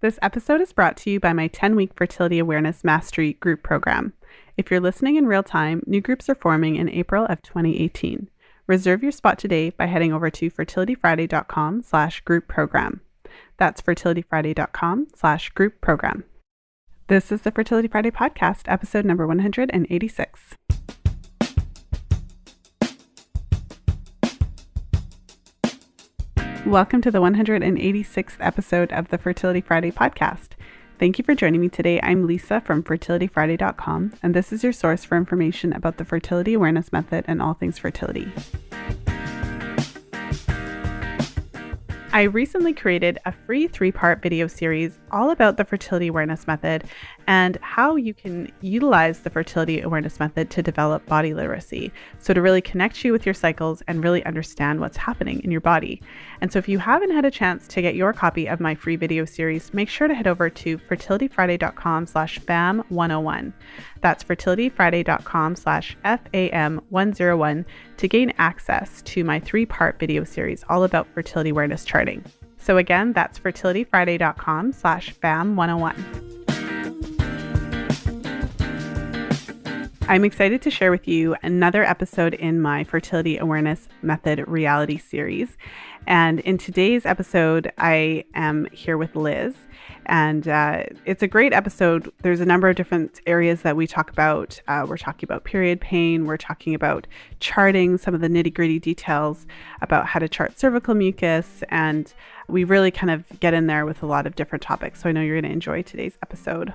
This episode is brought to you by my 10-week Fertility Awareness Mastery group program. If you're listening in real time, new groups are forming in April of 2018. Reserve your spot today by heading over to fertilityfriday.com/group program. That's fertilityfriday.com/group program. This is the Fertility Friday podcast, episode number 186. Welcome to the 186th episode of the Fertility Friday podcast. Thank you for joining me today. I'm Lisa from fertilityfriday.com, and this is your source for information about the fertility awareness method and all things fertility. I recently created a free 3-part video series all about the fertility awareness method and how you can utilize the fertility awareness method to develop body literacy. So to really connect you with your cycles and really understand what's happening in your body. And so if you haven't had a chance to get your copy of my free video series, make sure to head over to fertilityfriday.com/FAM101. That's fertilityfriday.com/FAM101 to gain access to my 3-part video series all about fertility awareness charting. So again, that's fertilityfriday.com/FAM101. I'm excited to share with you another episode in my Fertility Awareness Method Reality Series. And in today's episode, I am here with Liz. And it's a great episode. There's a number of different areas that we talk about. We're talking about period pain. We're talking about charting some of the nitty-gritty details about how to chart cervical mucus. And we really kind of get in there with a lot of different topics. So I know you're going to enjoy today's episode.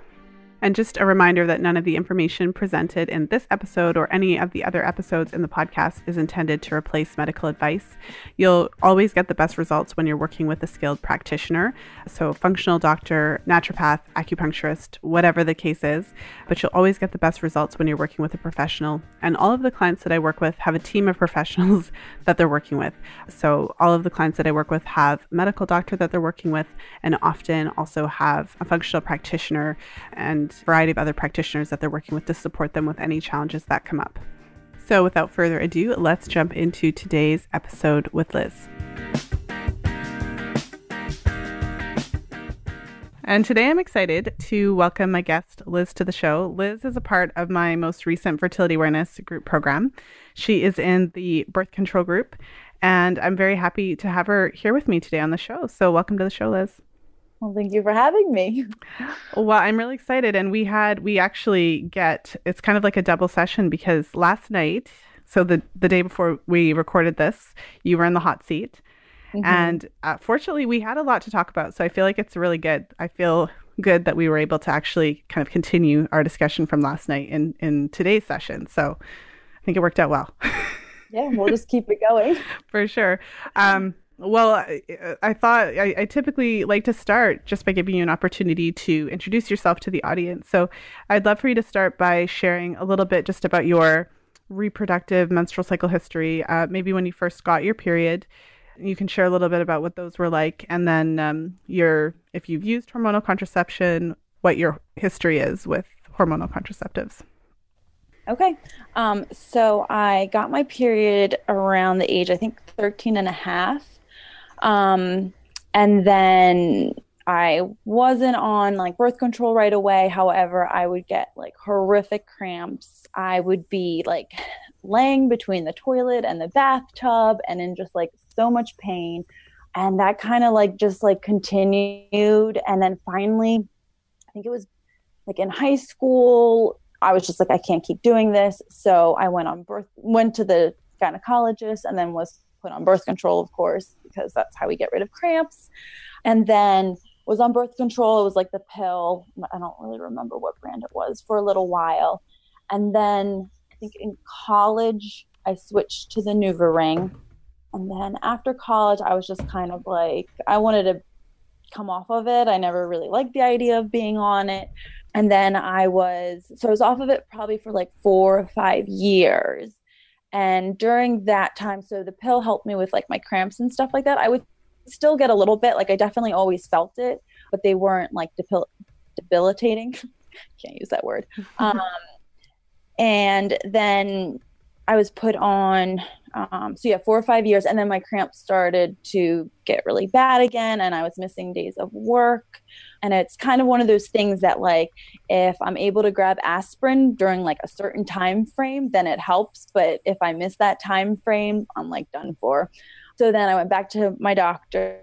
And just a reminder that none of the information presented in this episode or any of the other episodes in the podcast is intended to replace medical advice. You'll always get the best results when you're working with a skilled practitioner, so functional doctor, naturopath, acupuncturist, whatever the case is, but you'll always get the best results when you're working with a professional. And all of the clients that I work with have a team of professionals that they're working with. So all of the clients that I work with have a medical doctor that they're working with and often also have a functional practitioner and variety of other practitioners that they're working with to support them with any challenges that come up. So without further ado, let's jump into today's episode with Liz. And today I'm excited to welcome my guest, Liz, to the show. Liz is a part of my most recent fertility awareness group program. She is in the birth control group, and I'm very happy to have her here with me today on the show. So welcome to the show, Liz. Well, thank you for having me. Well, I'm really excited. And it's kind of like a double session because last night, so the day before we recorded this, you were in the hot seat. Mm-hmm. And fortunately, we had a lot to talk about. So I feel like it's really good. I feel good that we were able to actually kind of continue our discussion from last night in today's session. So I think it worked out well. Yeah, we'll just keep it going. For sure. Well, I thought I typically like to start just by giving you an opportunity to introduce yourself to the audience. So I'd love for you to start by sharing a little bit just about your reproductive menstrual cycle history, maybe when you first got your period. You can share a little bit about what those were like, and then if you've used hormonal contraception, what your history is with hormonal contraceptives. Okay. So I got my period around the age, I think 13 and a half. And then I wasn't on like birth control right away. However, I would get like horrific cramps. I would be like laying between the toilet and the bathtub and in just like so much pain. And that kind of like just like continued. And then finally, I think it was like in high school, I was just like, I can't keep doing this. So I went to the gynecologist and then was put on birth control, of course, because that's how we get rid of cramps. And then was on birth control. It was like the pill. I don't really remember what brand it was for a little while. And then I think in college, I switched to the NuvaRing. And then after college, I was just kind of like, I wanted to come off of it. I never really liked the idea of being on it. And then I was off of it probably for like 4 or 5 years. And during that time, so the pill helped me with like my cramps and stuff like that. I would still get a little bit, like I definitely always felt it, but they weren't like debilitating. Can't use that word. And then I was put on So yeah, 4 or 5 years. And then my cramps started to get really bad again. And I was missing days of work. And it's kind of one of those things that like, if I'm able to grab aspirin during like a certain time frame, then it helps. But if I miss that time frame, I'm like done for. So then I went back to my doctor.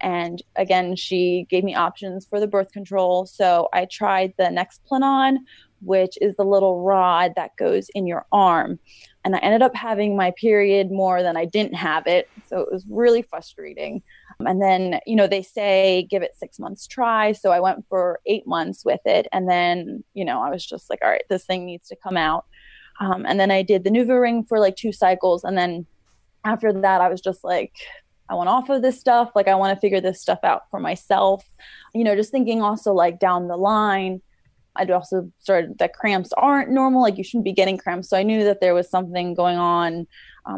And again, she gave me options for the birth control. So I tried the Nexplanon, which is the little rod that goes in your arm. And I ended up having my period more than I didn't have it. So it was really frustrating. And then, they say give it 6 months try. So I went for 8 months with it. And then, I was just like, all right, this thing needs to come out. And then I did the NuvaRing for like 2 cycles. And then after that, I was just like, I want off of this stuff. Like, I want to figure this stuff out for myself. Just thinking also like down the line, I'd also started that cramps aren't normal. Like, you shouldn't be getting cramps. So I knew that there was something going on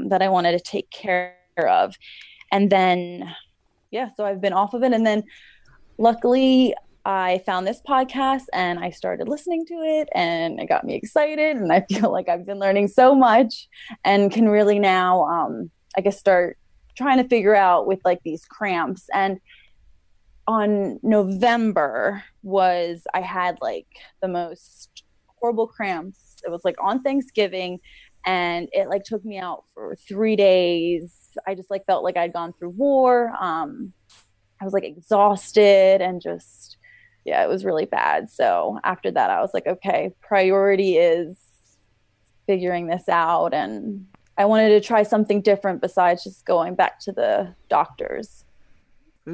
that I wanted to take care of. And then, so I've been off of it. And then luckily I found this podcast and I started listening to it and it got me excited. And I feel like I've been learning so much and can really now, start trying to figure out with like these cramps. And on November I had like the most horrible cramps. It was like on Thanksgiving and it like took me out for 3 days. I just like felt like I'd gone through war. I was like exhausted and just, it was really bad. So after that, I was like, okay, priority is figuring this out. And I wanted to try something different besides just going back to the doctors.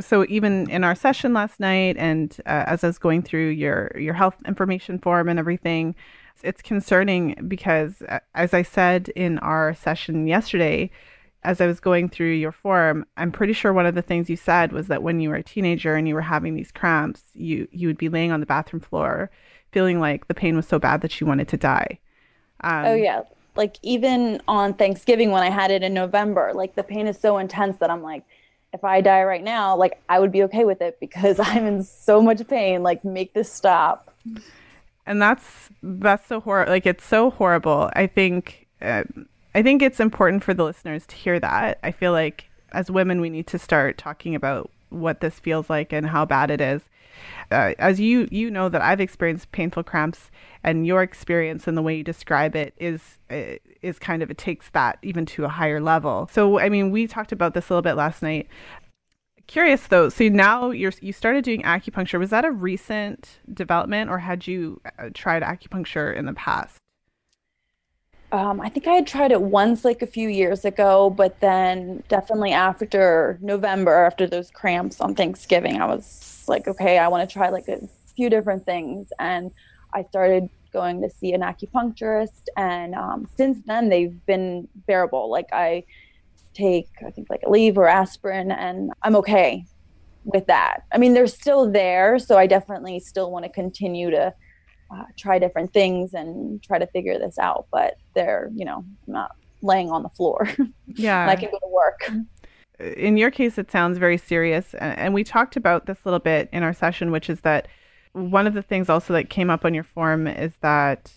So even in our session last night and as I was going through your health information form and everything, it's concerning because as I said in our session yesterday, as I was going through your form, I'm pretty sure one of the things you said was that when you were a teenager and you were having these cramps, you would be laying on the bathroom floor feeling like the pain was so bad that you wanted to die. Oh, yeah. Like even on Thanksgiving when I had it in November, like the pain is so intense that I'm like, if I die right now, like I would be okay with it because I'm in so much pain. Like, make this stop. And that's so horrible. Like, it's so horrible. I think it's important for the listeners to hear that. I feel like as women, we need to start talking about what this feels like and how bad it is. As you know that I've experienced painful cramps, and your experience and the way you describe it is kind of, it takes that even to a higher level. So, I mean, we talked about this a little bit last night. Curious though, so now you started doing acupuncture. Was that a recent development or had you tried acupuncture in the past? I think I had tried it once like a few years ago, but then definitely after November, after those cramps on Thanksgiving, I was like, okay, I want to try like a few different things. And I started going to see an acupuncturist. And since then, they've been bearable. Like I think like Aleve or aspirin, and I'm okay with that. I mean, they're still there. So I definitely still want to continue to try different things and try to figure this out, but they're, I'm not laying on the floor. Yeah. And I can go to work. In your case, it sounds very serious. And we talked about this a little bit in our session, which is that one of the things also that came up on your form is that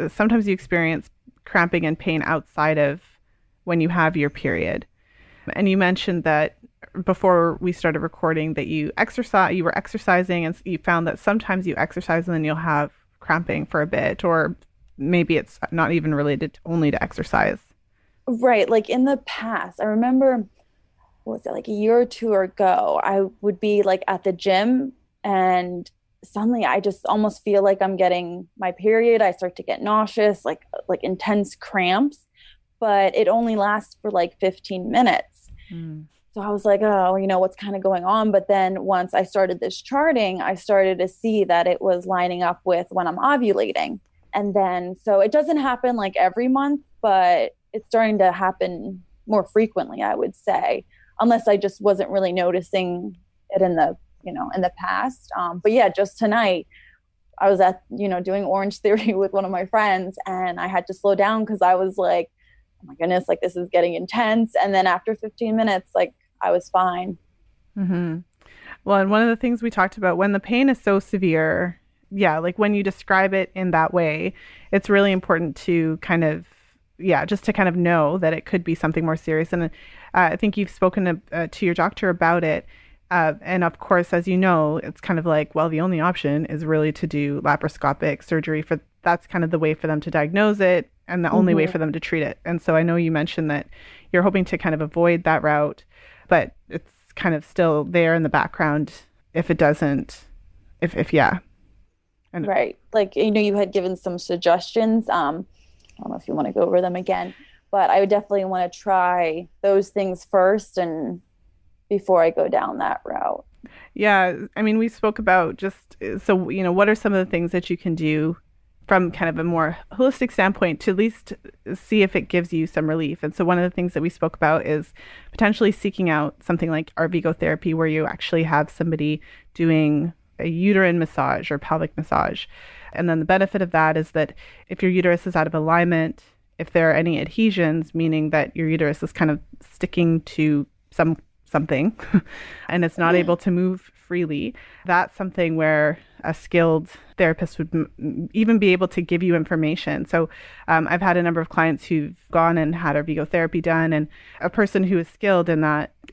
sometimes you experience cramping and pain outside of when you have your period. And you mentioned that before we started recording that you were exercising and you found that sometimes you exercise and then you'll have cramping for a bit, or maybe it's not even related only to exercise. Right. Like in the past, I remember, what was it, like a year or two ago, I would be like at the gym and suddenly I just almost feel like I'm getting my period. I start to get nauseous, like intense cramps, but it only lasts for like 15 minutes. Mm. So I was like, oh, what's kind of going on? But then once I started this charting, I started to see that it was lining up with when I'm ovulating. And then, so it doesn't happen like every month, but it's starting to happen more frequently, I would say, unless I just wasn't really noticing it in the past. But yeah, just tonight I was at, doing Orange Theory with one of my friends and I had to slow down because I was like, oh my goodness, like this is getting intense. And then after 15 minutes, like I was fine. Mm-hmm. Well, and one of the things we talked about, when the pain is so severe, like when you describe it in that way, it's really important to kind of yeah, just to kind of know that it could be something more serious. And I think you've spoken to your doctor about it. And of course, as you know, it's kind of like, well, the only option is really to do laparoscopic surgery. For that's kind of the way for them to diagnose it and the only way for them to treat it. And so I know you mentioned that you're hoping to kind of avoid that route, but it's kind of still there in the background if it doesn't, if yeah. And Right. Like, you had given some suggestions. I don't know if you want to go over them again, but I would definitely want to try those things first and before I go down that route. yeah, I mean, we spoke about just so, what are some of the things that you can do from kind of a more holistic standpoint to at least see if it gives you some relief. And so one of the things that we spoke about is potentially seeking out something like Arvigo therapy, where you actually have somebody doing a uterine massage or pelvic massage. And then the benefit of that is that if your uterus is out of alignment, if there are any adhesions, meaning that your uterus is kind of sticking to something and it's not able to move freely, that's something where a skilled therapist would even be able to give you information. So I've had a number of clients who've gone and had Arvigo therapy done, and a person who is skilled in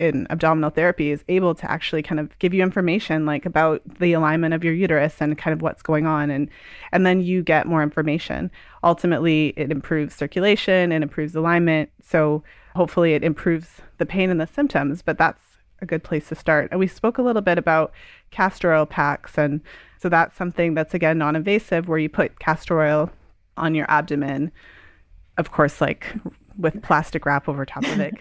abdominal therapy is able to actually kind of give you information like about the alignment of your uterus and kind of what's going on, and then you get more information. Ultimately, it improves circulation and improves alignment. So hopefully it improves the pain and the symptoms, but that's a good place to start. And we spoke a little bit about castor oil packs. And so that's something that's, again, non-invasive, where you put castor oil on your abdomen, of course, like with plastic wrap over top of it,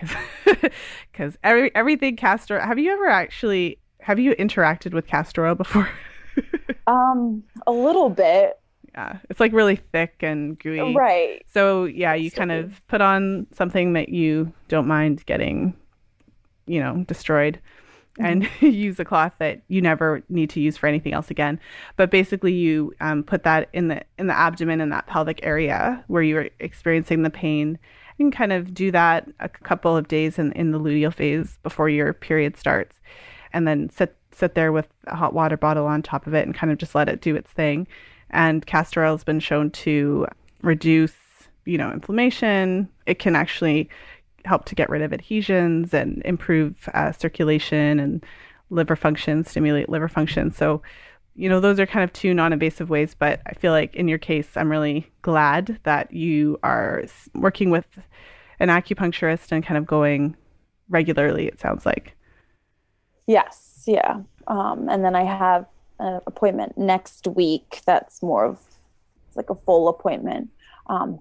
because everything castor. Have you interacted with castor oil before? A little bit. Yeah, it's like really thick and gooey. Right. So yeah, you kind of put on something that you don't mind getting, destroyed, and use a cloth that you never need to use for anything else again. But basically you put that in the abdomen, in that pelvic area where you're experiencing the pain. You can kind of do that a couple of days in the luteal phase before your period starts, and then sit there with a hot water bottle on top of it and kind of just let it do its thing. And castor oil has been shown to reduce, inflammation. It can actually help to get rid of adhesions and improve circulation and liver function, stimulate liver function. So, those are kind of two non-invasive ways. But I feel like in your case, I'm really glad that you are working with an acupuncturist and kind of going regularly, it sounds like. Yes. Yeah. And then I have an appointment next week that's more of like a full appointment.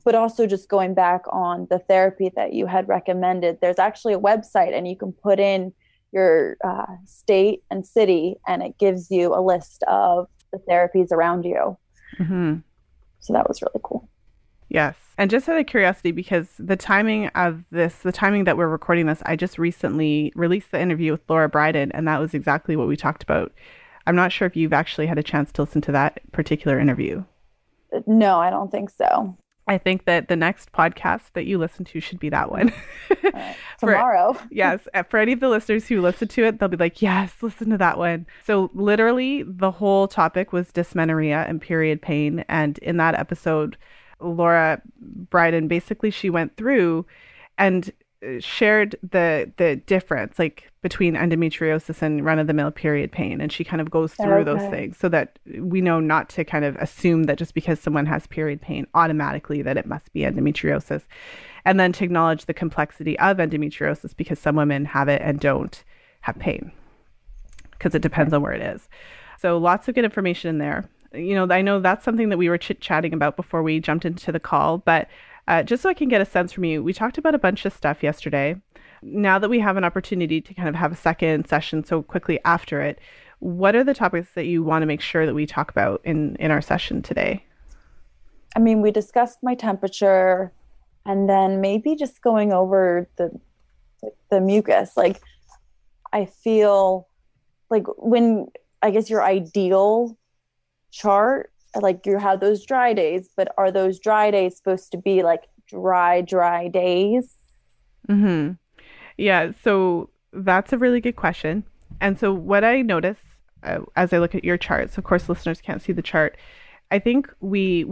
But also just going back on the therapy that you had recommended, there's actually a website and you can put in your state and city and it gives you a list of the therapies around you. Mm-hmm. So that was really cool. Yes. And just out of curiosity, because the timing that we're recording this, I just recently released the interview with Laura Bryden, and that was exactly what we talked about. I'm not sure if you've actually had a chance to listen to that particular interview. No, I don't think so. I think that the next podcast that you listen to should be that one. Tomorrow. Yes. For any of the listeners who listen to it, they'll be like, yes, listen to that one. So literally the whole topic was dysmenorrhea and period pain. And in that episode, Laura Bryden, basically she went through and shared the difference like between endometriosis and run-of-the-mill period pain, and she kind of goes through those things so that we know not to kind of assume that just because someone has period pain automatically that it must be endometriosis, and then to acknowledge the complexity of endometriosis because some women have it and don't have pain because it depends on where it is. So lots of good information in there. I know that's something that we were chit-chatting about before we jumped into the call, but just so I can get a sense from you, we talked about a bunch of stuff yesterday. Now that we have an opportunity to kind of have a second session so quickly after it, what are the topics that you want to make sure that we talk about in our session today? I mean, we discussed my temperature and then maybe just going over the mucus. Like, I feel like when, I guess your ideal chart, like you have those dry days, but are those dry days supposed to be like dry days? Mm-hmm. Yeah, so that's a really good question. And so what I notice as I look at your chart, so of course listeners can't see the chart, I think we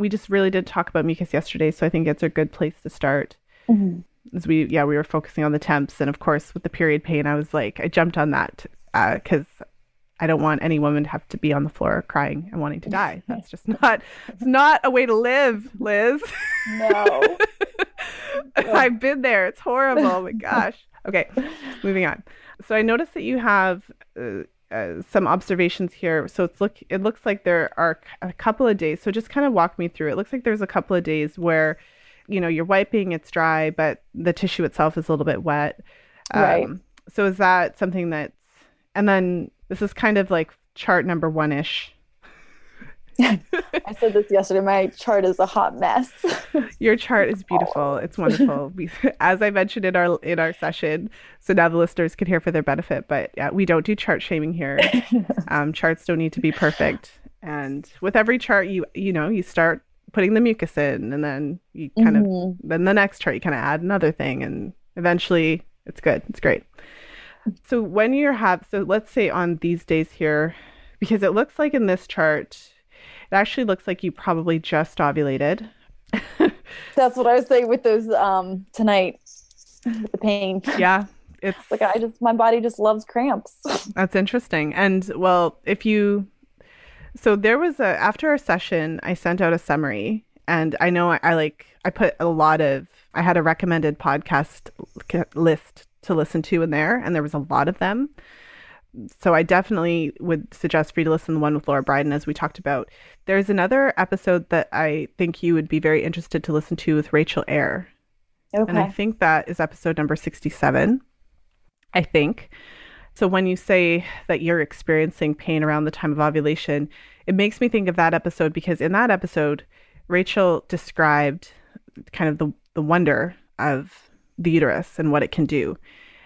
just really did talk about mucus yesterday, so I think it's a good place to start. Mhm. As we were focusing on the temps, and of course with the period pain, I jumped on that because I don't want any woman to have to be on the floor crying and wanting to die. That's just not it's not a way to live, Liz. No. I've been there. It's horrible. Oh my gosh. Okay, moving on. So I noticed that you have some observations here. So it looks like there are a couple of days. So just kind of walk me through. It looks like there's a couple of days where, you're wiping, it's dry, but the tissue itself is a little bit wet. Right. So is that something and then this is kind of like chart number one-ish. I said this yesterday. My chart is a hot mess. Your chart is beautiful. It's wonderful. As I mentioned in our session, so now the listeners can hear for their benefit. But yeah, we don't do chart shaming here. Charts don't need to be perfect. And with every chart, you start putting the mucus in, and then you kind of then the next chart you kind of add another thing, and eventually it's good. It's great. So let's say on these days here, because it looks like in this chart. It actually looks like you probably just ovulated. That's what I was saying with those tonight with the pain. Yeah. It's like my body just loves cramps. That's interesting. And well, so there was after our session, I sent out a summary, and I know I put I had a recommended podcast list to listen to in there, and there was a lot of them. So I definitely would suggest for you to listen to the one with Laura Bryden, as we talked about. There's another episode that I think you would be very interested to listen to with Rachel Eyre. Okay. And I think that is episode number 67, I think. So when you say that you're experiencing pain around the time of ovulation, it makes me think of that episode, because in that episode, Rachel described kind of the wonder of the uterus and what it can do.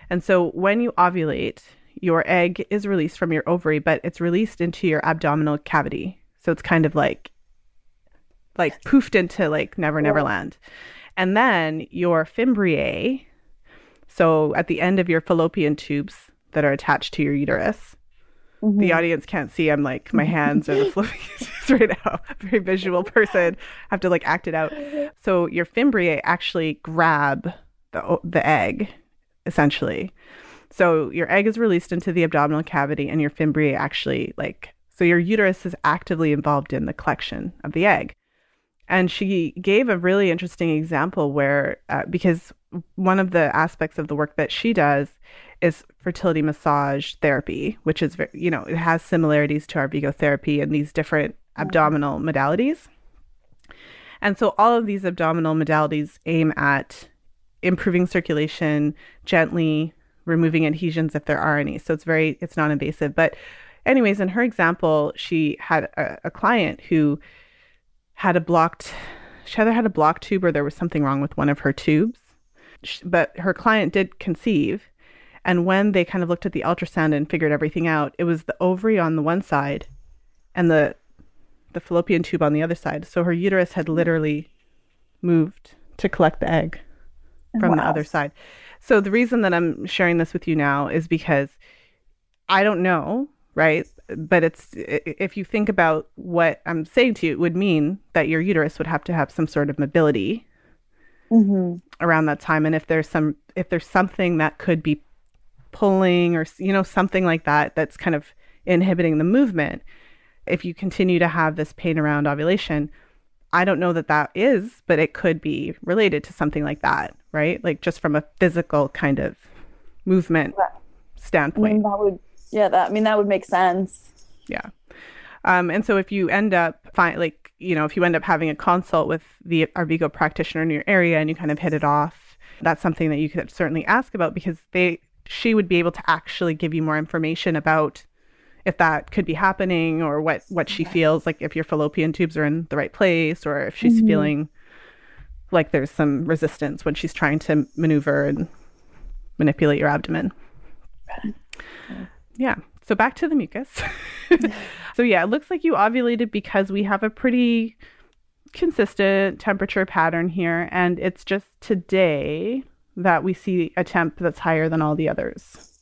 And so when you ovulate, your egg is released from your ovary, but it's released into your abdominal cavity. So it's kind of like poofed into like Never Never Land. And then your fimbriae, so at the end of your fallopian tubes that are attached to your uterus, the audience can't see. I'm like, my hands are the fallopian tubes right now. Very visual person. I have to like act it out. So your fimbriae actually grab the egg, essentially. So your egg is released into the abdominal cavity, and your fimbriae actually so your uterus is actively involved in the collection of the egg. And she gave a really interesting example where, because one of the aspects of the work that she does is fertility massage therapy, which is, it has similarities to our Vigo therapy and these different abdominal modalities. And so all of these abdominal modalities aim at improving circulation, gently removing adhesions if there are any. So it's non-invasive. But anyways, in her example, she had a client who had she either had a blocked tube or there was something wrong with one of her tubes. But her client did conceive. And when they kind of looked at the ultrasound and figured everything out, it was the ovary on the one side and the fallopian tube on the other side. So her uterus had literally moved to collect the egg from the other side. So the reason that I'm sharing this with you now is because I don't know, right? But if you think about what I'm saying to you, it would mean that your uterus would have to have some sort of mobility around that time. And if there's something that could be pulling or, something like that, that's kind of inhibiting the movement, if you continue to have this pain around ovulation, I don't know that is, but it could be related to something like that, right? Like just from a physical kind of our standpoint. That would make sense. Yeah. And so if you end up if you end up having a consult with our Vigo practitioner in your area and you kind of hit it off, that's something that you could certainly ask about, because she would be able to actually give you more information about if that could be happening, or what she feels like, if your fallopian tubes are in the right place, or if she's feeling like there's some resistance when she's trying to maneuver and manipulate your abdomen. Yeah. So back to the mucus. So yeah, it looks like you ovulated because we have a pretty consistent temperature pattern here. And it's just today that we see a temp that's higher than all the others.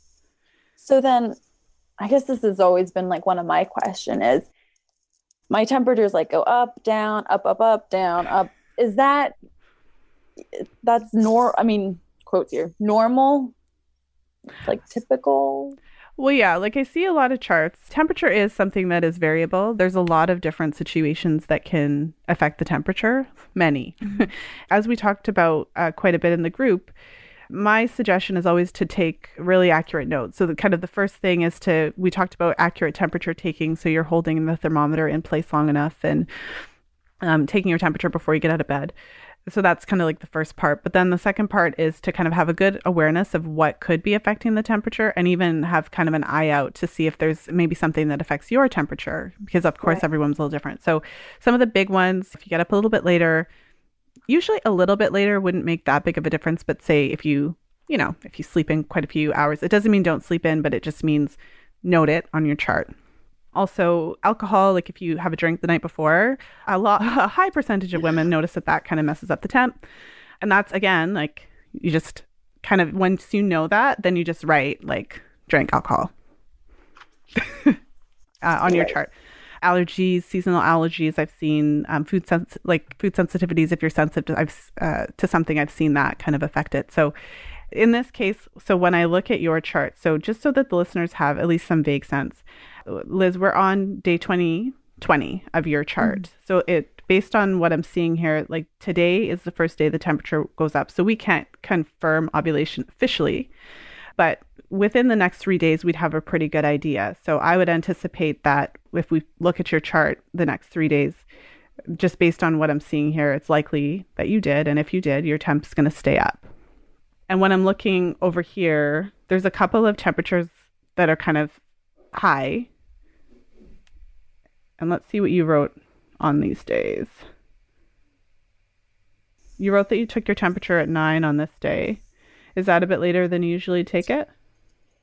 So then I guess this has always been like one of my questions is, my temperatures like go up, down, up, up, up, down, up. Is that's I mean, quotes here, normal, like typical? Well, yeah, like I see a lot of charts. Temperature is something that is variable. There's a lot of different situations that can affect the temperature, many. As we talked about quite a bit in the group, my suggestion is always to take really accurate notes. So, the first thing is we talked about accurate temperature taking. So, you're holding the thermometer in place long enough and taking your temperature before you get out of bed. So that's kind of like the first part. But then the second part is to kind of have a good awareness of what could be affecting the temperature and even have kind of an eye out to see if there's maybe something that affects your temperature, because of course everyone's a little different. So some of the big ones, if you get up a little bit later, usually a little bit later wouldn't make that big of a difference. But say if you sleep in quite a few hours, it doesn't mean don't sleep in, but it just means note it on your chart. Also, alcohol, like if you have a drink the night before, a high percentage of women notice that kind of messes up the temp. And that's, again, like you just kind of, once you know that, then you just write like drink alcohol on your chart. Allergies, seasonal allergies, I've seen food sensitivities. If you're sensitive to something, I've seen that kind of affect it. So in this case, so when I look at your chart, so just so that the listeners have at least some vague sense, Liz, we're on day 20 of your chart. Mm-hmm. So based on what I'm seeing here, like today is the first day the temperature goes up. So we can't confirm ovulation officially, but within the next 3 days, we'd have a pretty good idea. So I would anticipate that if we look at your chart the next 3 days, just based on what I'm seeing here, it's likely that you did. And if you did, your temp's going to stay up. And when I'm looking over here, there's a couple of temperatures that are kind of high. And let's see what you wrote on these days. You wrote that you took your temperature at 9 on this day. Is that a bit later than you usually take it?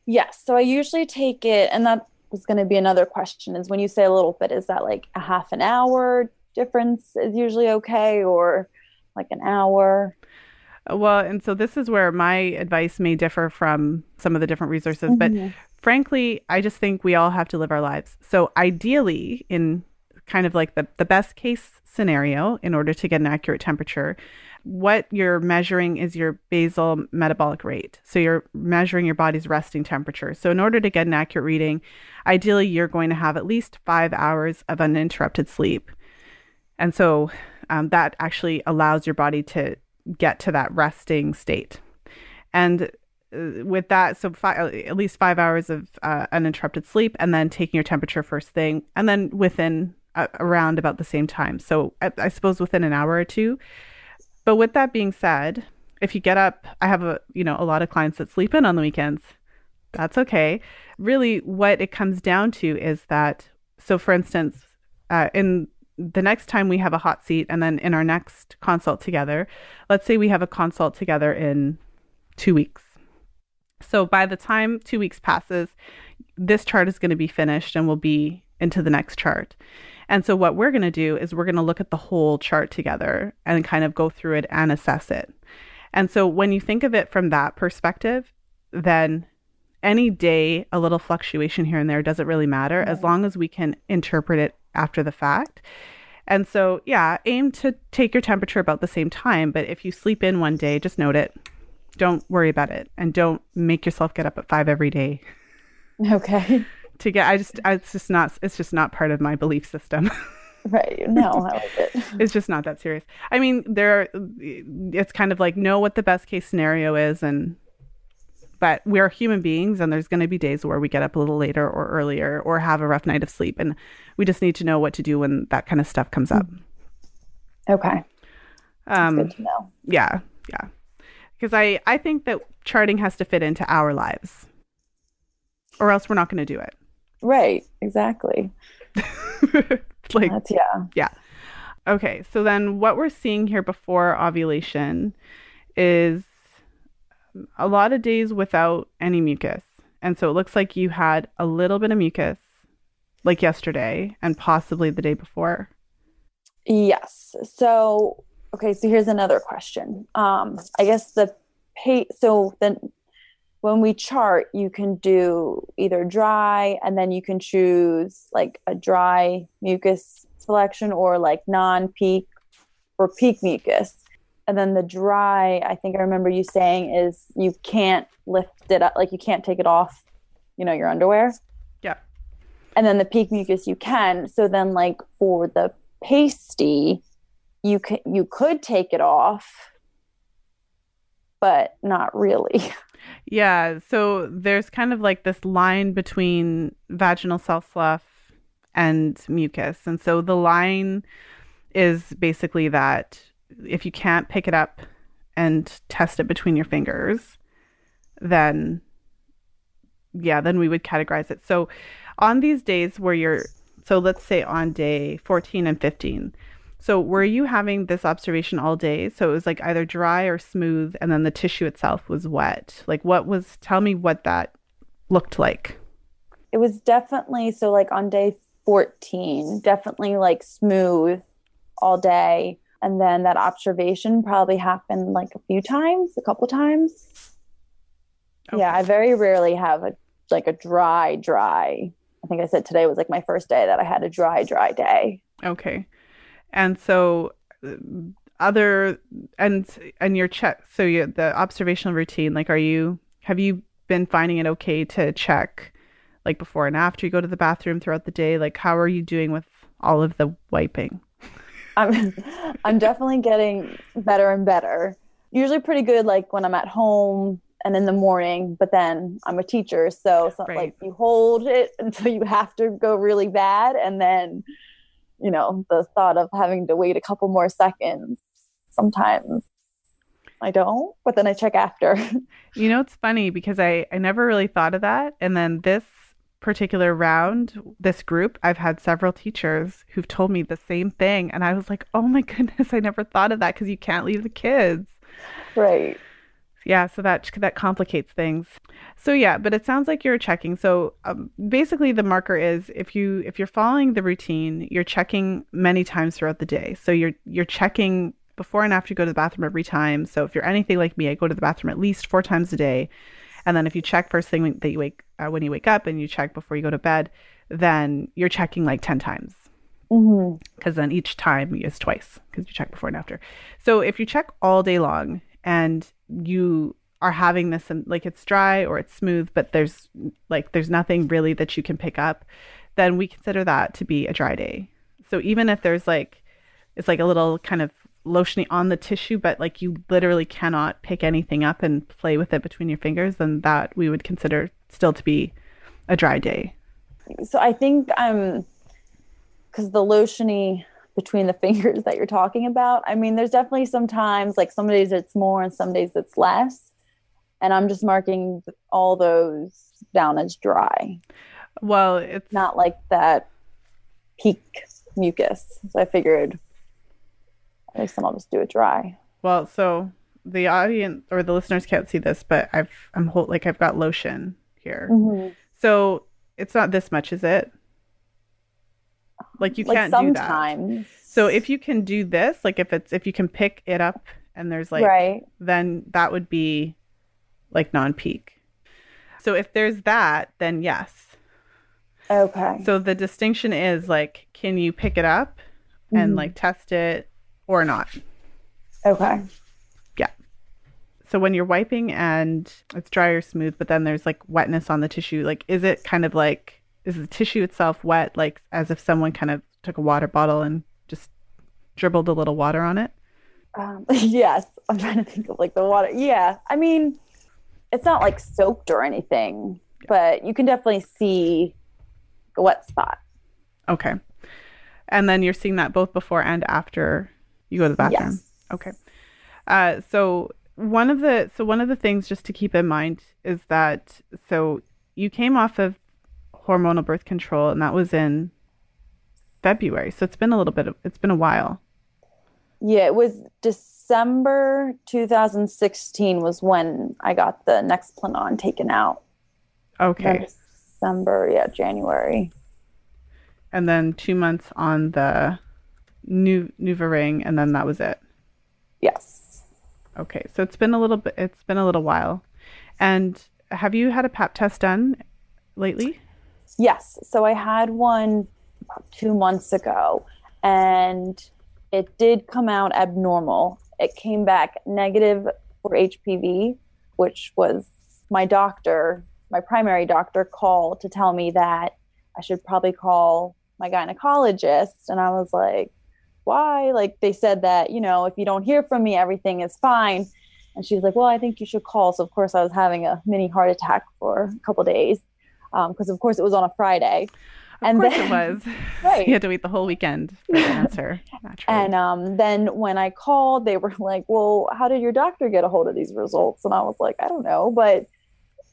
Yes. So I usually take it, and that was going to be another question, is when you say a little bit, is that like a half an hour difference is usually okay, or like an hour? Well, and so this is where my advice may differ from some of the different resources, but frankly, I just think we all have to live our lives. So ideally, in kind of like the best case scenario, in order to get an accurate temperature, what you're measuring is your basal metabolic rate. So you're measuring your body's resting temperature. So in order to get an accurate reading, ideally, you're going to have at least 5 hours of uninterrupted sleep. And so that actually allows your body to get to that resting state. And with that, so at least 5 hours of uninterrupted sleep, and then taking your temperature first thing, and then within around about the same time. So I suppose within an hour or two. But with that being said, if you get up, I have a lot of clients that sleep in on the weekends. That's okay. Really, what it comes down to is that, so for instance, in the next time we have a hot seat, and then in our next consult together, let's say we have a consult together in 2 weeks. So by the time 2 weeks passes, this chart is going to be finished and we'll be into the next chart. And so what we're going to do is we're going to look at the whole chart together and kind of go through it and assess it. And so when you think of it from that perspective, then any day, a little fluctuation here and there doesn't really matter, as long as we can interpret it after the fact. And so, yeah, aim to take your temperature about the same time. But if you sleep in one day, just note it. Don't worry about it. And don't make yourself get up at 5 every day. Okay. It's just not part of my belief system. Right. No, I like it. It's just not that serious. I mean, it's kind of like, know what the best case scenario is, but we're human beings, and there's going to be days where we get up a little later or earlier or have a rough night of sleep. And we just need to know what to do when that kind of stuff comes up. Okay. That's good to know. Yeah. Yeah. Because I think that charting has to fit into our lives, or else we're not going to do it. Right. Exactly. Yeah. Okay. So then what we're seeing here before ovulation is a lot of days without any mucus. And so it looks like you had a little bit of mucus like yesterday and possibly the day before. Yes. So, okay. So here's another question. I guess so then when we chart, you can do either dry, and then you can choose like a dry mucus selection or like non-peak or peak mucus. And then the dry, I think I remember you saying, is you can't lift it up, like you can't take it off, your underwear. Yeah. And then the peak mucus you can. So then like for the pasty, you could take it off, but not really. Yeah. So there's kind of like this line between vaginal cell slough and mucus. And so the line is basically that if you can't pick it up and test it between your fingers, then then we would categorize it. So on these days where so let's say on day 14 and 15, so were you having this observation all day? So it was like either dry or smooth, and then the tissue itself was wet. Like tell me what that looked like. It was definitely, so like on day 14, definitely like smooth all day. And then that observation probably happened like a couple times. Okay. Yeah, I very rarely have a dry. I think I said today was like my first day that I had a dry day. Okay. And so and your check, so the observational routine, like have you been finding it okay to check like before and after you go to the bathroom throughout the day? Like how are you doing with all of the wiping? I'm definitely getting better and better. Usually pretty good like when I'm at home and in the morning, but then I'm a teacher, so right. Like you hold it until you have to go really bad, and then the thought of having to wait a couple more seconds, sometimes I don't, but then I check after. It's funny because I never really thought of that, and then this particular round, this group, I've had several teachers who've told me the same thing, and I was like, oh my goodness, I never thought of that, because you can't leave the kids. Right. Yeah, so that complicates things. So yeah, but it sounds like you're checking. So basically the marker is if you're following the routine, you're checking many times throughout the day. So you're checking before and after you go to the bathroom every time. So if you're anything like me, I go to the bathroom at least 4 times a day. And then if you check first thing that you when you wake up, and you check before you go to bed, then you're checking like 10 times. Because then each time is twice, because you check before and after. So if you check all day long and you are having this and like it's dry or it's smooth, but there's nothing really that you can pick up, then we consider that to be a dry day. So even if there's it's like a little kind of lotiony on the tissue, but like you literally cannot pick anything up and play with it between your fingers, then that we would consider still to be a dry day. So I think because the lotiony between the fingers that you're talking about, I mean, there's definitely sometimes like some days it's more and some days it's less, and I'm just marking all those down as dry. Well, it's not like that peak mucus, so I figured at least then I'll just do it dry. Well, so the audience or the listeners can't see this, but I've got lotion here. So it's not this much, is it? Like you can't do that. Sometimes. So if you can do this, like if you can pick it up and there's right, then that would be like non-peak. So if there's that, then yes. Okay. So the distinction is like, can you pick it up and like test it or not? Okay. Yeah. So when you're wiping and it's dry or smooth, but then there's like wetness on the tissue, like is it kind of like, is the tissue itself wet, like as if someone kind of took a water bottle and just dribbled a little water on it? Yes. I'm trying to think of like the water. Yeah. I mean, it's not like soaked or anything, but you can definitely see a wet spot. Okay. And then you're seeing that both before and after you go to the bathroom? Yes. Okay. So one of the things just to keep in mind is that, so you came off of hormonal birth control, and that was in February. So it's been a while. Yeah, it was December 2016 was when I got the Nexplanon taken out. Okay. December, January. And then 2 months on the NuvaRing, and then that was it. Yes. Okay, so it's been a little while. And have you had a pap test done lately? Yes. So I had one about 2 months ago, and it did come out abnormal. It came back negative for HPV, which was my primary doctor called to tell me that I should probably call my gynecologist. And I was like, why? Like, they said that, if you don't hear from me, everything is fine. And she's like, well, I think you should call. So of course I was having a mini heart attack for a couple of days. Because of course it was on a Friday. Of course it was. Right. You had to wait the whole weekend for the answer, naturally. And then when I called, they were like, well, how did your doctor get a hold of these results? And I was like, I don't know. But,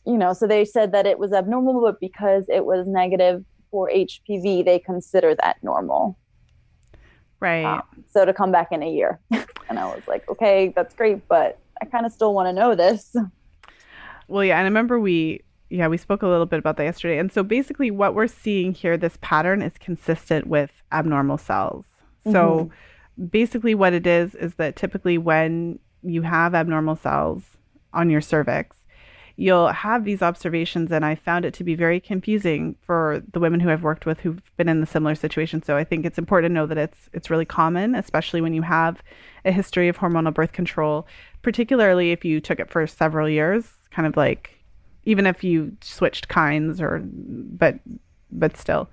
so they said that it was abnormal, but because it was negative for HPV, they consider that normal. Right. So to come back in a year. And I was like, okay, that's great, but I kind of still want to know this. Well, yeah. And I remember we spoke a little bit about that yesterday. And so basically what we're seeing here, this pattern is consistent with abnormal cells. So basically what it is that typically when you have abnormal cells on your cervix, you'll have these observations. And I found it to be very confusing for the women who I've worked with who've been in the similar situation. So I think it's important to know that it's really common, especially when you have a history of hormonal birth control, particularly if you took it for several years, kind of like, even if you switched kinds but still.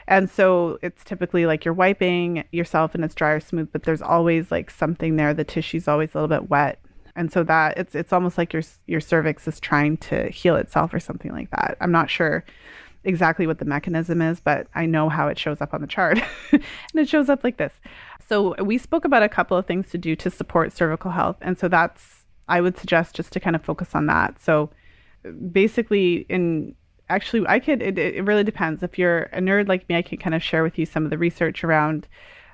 And so it's typically like you're wiping yourself and it's dry or smooth, but there's always like something there. The tissue's always a little bit wet. And so that it's almost like your cervix is trying to heal itself or something like that. I'm not sure exactly what the mechanism is, but I know how it shows up on the chart. And it shows up like this. So we spoke about a couple of things to do to support cervical health. And so I would suggest just to kind of focus on that. So basically it really depends. If you're a nerd like me, I can kind of share with you some of the research around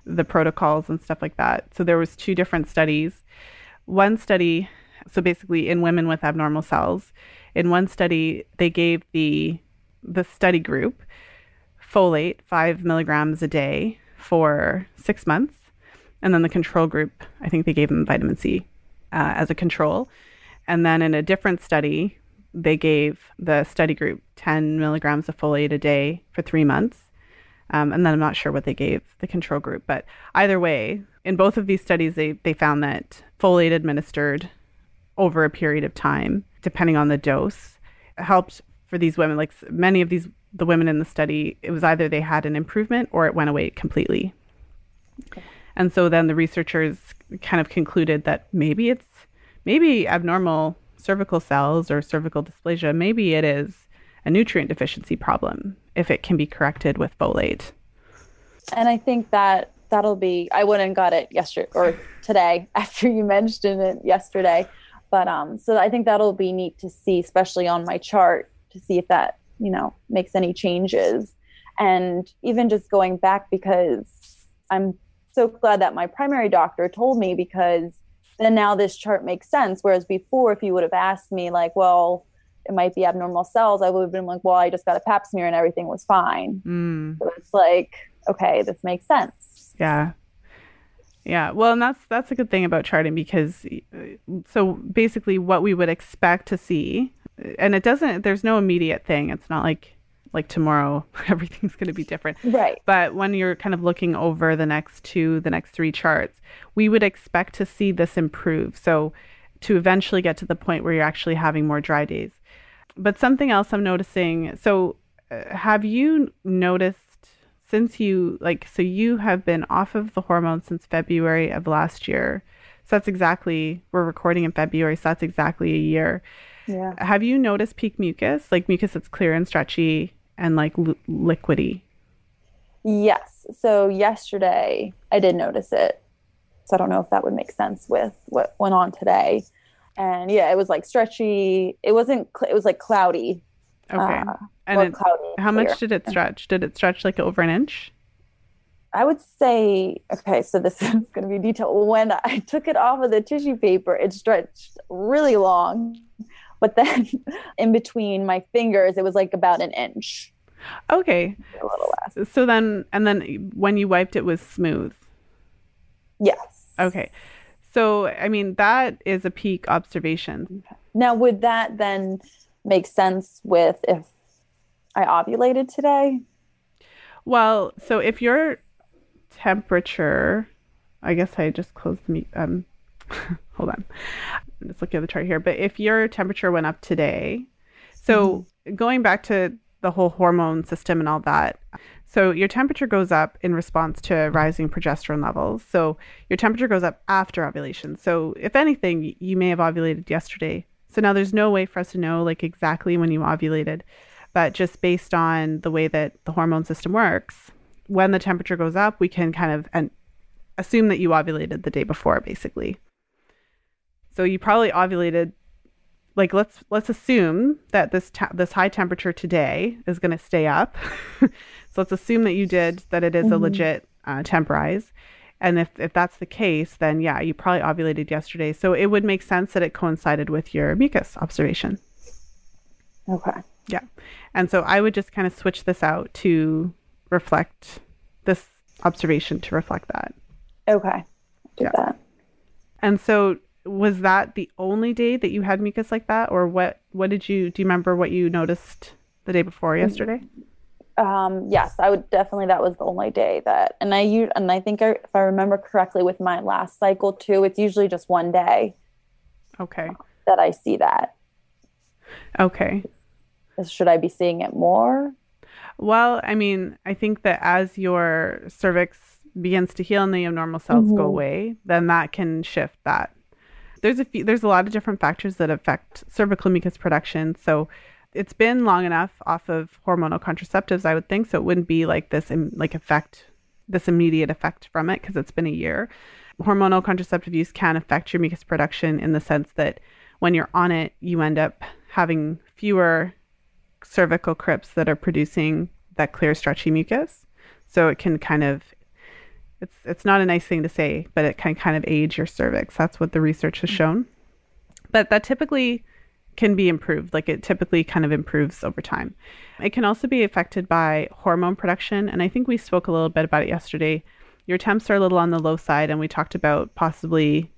the protocols and stuff like that. So there was 2 different studies. One study, so basically in women with abnormal cells, in one study, they gave the study group folate 5 milligrams a day for 6 months. And then the control group, I think they gave them vitamin C as a control. And then in a different study, they gave the study group 10 milligrams of folate a day for 3 months. And then I'm not sure what they gave the control group. But either way, in both of these studies, they found that folate administered over a period of time, depending on the dose, helped for these women. Like many of the women in the study, it was either they had an improvement or it went away completely. Okay. And so then the researchers kind of concluded that maybe abnormal cervical cells or cervical dysplasia, maybe it is a nutrient deficiency problem if it can be corrected with folate. And I think that'll be, I went and got it yesterday or today after you mentioned it yesterday. But so I think that'll be neat to see, especially on my chart, to see if that, makes any changes. And even just going back, because I'm so glad that my primary doctor told me, because then now this chart makes sense. Whereas before, if you would have asked me like, well, it might be abnormal cells, I would have been like, well, I just got a pap smear and everything was fine. So it's like, okay, this makes sense. Yeah. Yeah. Well, and that's a good thing about charting, because so basically what we would expect to see, and there's no immediate thing. It's not like tomorrow everything's going to be different. Right. But when you're kind of looking over the next 3 charts, we would expect to see this improve. So to eventually get to the point where you're actually having more dry days. But something else I'm noticing, so have you noticed since you have been off of the hormones since February of last year. So we're recording in February, so that's exactly a year. Yeah. Have you noticed peak mucus, like mucus that's clear and stretchy and like liquidy? Yes. So yesterday I did notice it. So I don't know if that would make sense with what went on today. And yeah, it was like stretchy. It was like cloudy. Okay. And how much did it stretch? Did it stretch like over an inch? I would say, okay, so this is going to be detailed. When I took it off of the tissue paper, it stretched really long. But then in between my fingers, it was like about an inch. Okay. A little less. So then when you wiped, it was smooth. Yes. Okay. So, I mean, that is a peak observation. Okay. Now, would that then make sense with if I ovulated today? Well, so if you're temperature, I guess I just closed the hold on. I'm just looking at the chart here. But if your temperature went up today, so going back to the whole hormone system and all that, so your temperature goes up in response to rising progesterone levels. So your temperature goes up after ovulation. So if anything, you may have ovulated yesterday. So now there's no way for us to know like exactly when you ovulated, but just based on the way that the hormone system works, when the temperature goes up, we can kind of assume that you ovulated the day before, basically. So you probably ovulated, like let's assume that this high temperature today is going to stay up. So let's assume that you did, that it is a legit temp rise. And if that's the case, then yeah, you probably ovulated yesterday. So it would make sense that it coincided with your mucus observation. Okay. Yeah. And so I would just kind of switch this out to reflect this observation to reflect that. Okay. Do that. And so was that the only day that you had mucus like that? Or what do you remember what you noticed the day before yesterday? Yes, I would definitely, that was the only day that, and I think if I remember correctly with my last cycle too, it's usually just one day. Okay. That I see that. Okay. Should I be seeing it more? Well, I mean, I think that as your cervix begins to heal and the abnormal cells go away, then that can shift that. There's a lot of different factors that affect cervical mucus production. So it's been long enough off of hormonal contraceptives, I would think. So it wouldn't be like this immediate effect from it because it's been a year. Hormonal contraceptive use can affect your mucus production in the sense that when you're on it, you end up having fewer cervical crypts that are producing that clear, stretchy mucus. So it can kind of, it's not a nice thing to say, but it can kind of age your cervix. That's what the research has shown. But that typically can be improved. Like it typically kind of improves over time. It can also be affected by hormone production. And I think we spoke a little bit about it yesterday. Your temps are a little on the low side. And we talked about possibly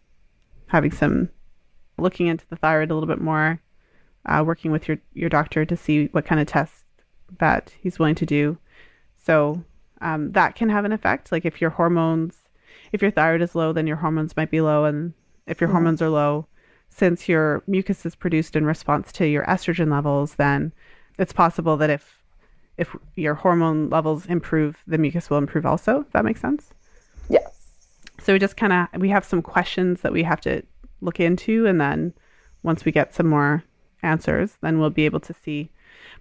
looking into the thyroid a little bit more, working with your doctor to see what kind of tests that he's willing to do. So that can have an effect. Like if your thyroid is low, then your hormones might be low. And if your hormones are low, since your mucus is produced in response to your estrogen levels, then it's possible that if your hormone levels improve, the mucus will improve also. If that makes sense? Yes. So we have some questions that we have to look into. And then once we get some more answers, then we'll be able to see.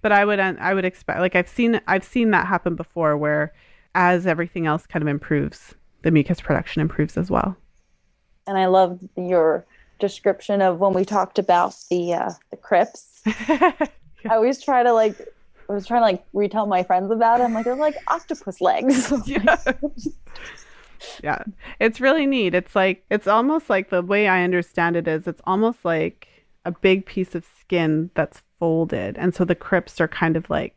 But I would expect, like I've seen that happen before where as everything else kind of improves, the mucus production improves as well. And I love your description of when we talked about the crypts. I was trying to retell my friends about it. I'm like, they're like octopus legs. Yeah, it's really neat. It's almost like, the way I understand it is, it's almost like a big piece of skin that's folded, and so the crypts are kind of like